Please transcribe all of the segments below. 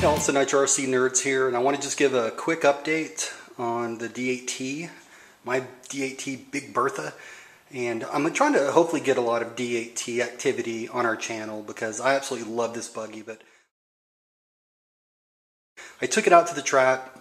Hey, it's the Nitro RC Nerds here, and I want to just give a quick update on the D8T, my D8T Big Bertha. And I'm trying to hopefully get a lot of D8T activity on our channel because I absolutely love this buggy. But I took it out to the track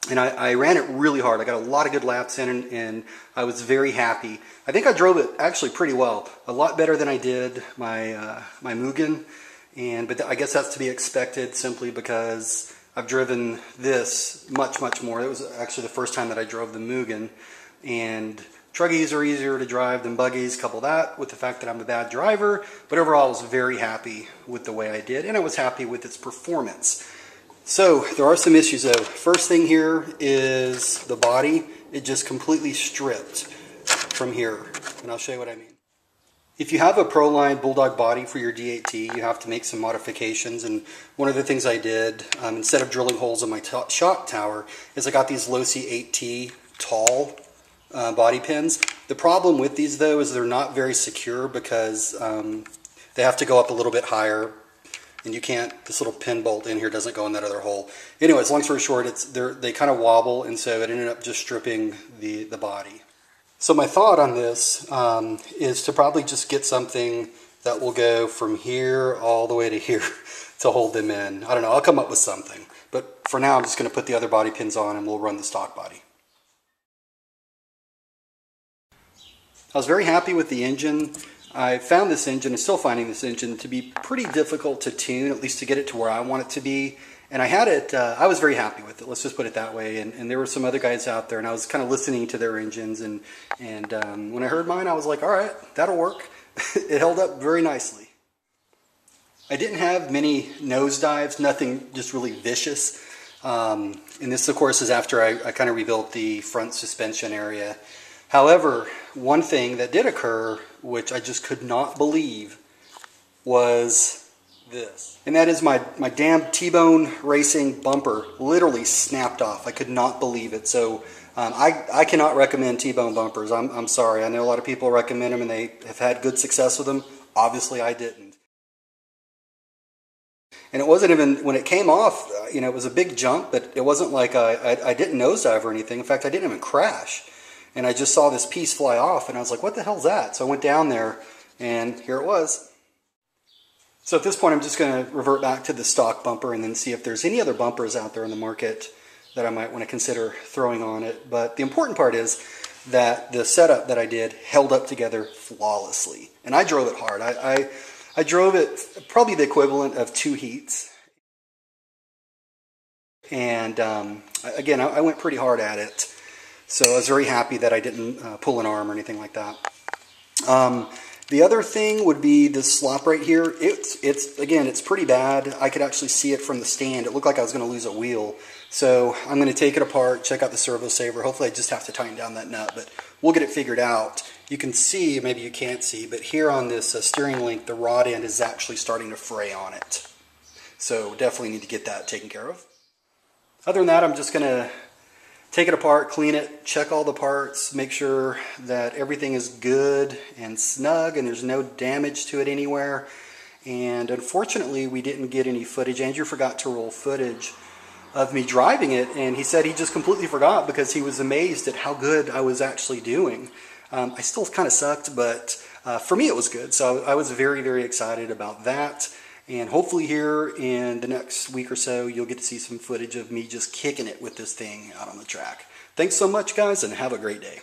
and I ran it really hard. I got a lot of good laps in and I was very happy. I think I drove it actually pretty well, a lot better than I did my Mugen. But I guess that's to be expected simply because I've driven this much more. It was actually the first time that I drove the Mugen, and truggies are easier to drive than buggies. Couple that with the fact that I'm a bad driver, but overall I was very happy with the way I did, and I was happy with its performance. So there are some issues though. First thing here is the body. It just completely stripped from here, and I'll show you what I mean. If you have a Proline Bulldog body for your D8T, you have to make some modifications, and one of the things I did, instead of drilling holes in my shock tower, is I got these Losi 8T tall body pins. The problem with these though is they're not very secure because they have to go up a little bit higher, and you can't, this little pin bolt in here doesn't go in that other hole. Anyways, long story short, they kind of wobble, and so it ended up just stripping the body. So my thought on this is to probably just get something that will go from here all the way to here to hold them in. I don't know, I'll come up with something. But for now, I'm just going to put the other body pins on and we'll run the stock body. I was very happy with the engine. I found this engine, and still finding this engine, to be pretty difficult to tune, at least to get it to where I want it to be. And I had it, I was very happy with it, let's just put it that way. And there were some other guys out there, and I was kind of listening to their engines, and when I heard mine, I was like, all right, that'll work. It held up very nicely. I didn't have many nosedives, nothing just really vicious. And this, of course, is after I kind of rebuilt the front suspension area. However, one thing that did occur, which I just could not believe, was this. And that is my damn T-Bone Racing bumper literally snapped off. I could not believe it. So I cannot recommend T-Bone bumpers. I'm sorry. I know a lot of people recommend them and they have had good success with them. Obviously I didn't. And it wasn't even, when it came off, you know, it was a big jump, but it wasn't like I didn't nosedive or anything. In fact, I didn't even crash. And I just saw this piece fly off and I was like, what the hell's that? So I went down there and here it was. So at this point, I'm just going to revert back to the stock bumper and then see if there's any other bumpers out there in the market that I might want to consider throwing on it. But the important part is that the setup that I did held up together flawlessly. And I drove it hard. I drove it probably the equivalent of 2 heats. And again, I went pretty hard at it. So I was very happy that I didn't pull an arm or anything like that. The other thing would be this slop right here. It's pretty bad. I could actually see it from the stand. It looked like I was going to lose a wheel. So I'm going to take it apart, check out the servo saver. Hopefully I just have to tighten down that nut, but we'll get it figured out. You can see, maybe you can't see, but here on this steering link, the rod end is actually starting to fray on it. So definitely need to get that taken care of. Other than that, I'm just going to take it apart, clean it, check all the parts, make sure that everything is good and snug and there's no damage to it anywhere. And unfortunately, we didn't get any footage. Andrew forgot to roll footage of me driving it, and he said he just completely forgot because he was amazed at how good I was actually doing. I still kind of sucked, but for me it was good. So I was very excited about that. And hopefully here in the next week or so, you'll get to see some footage of me just kicking it with this thing out on the track. Thanks so much, guys, and have a great day.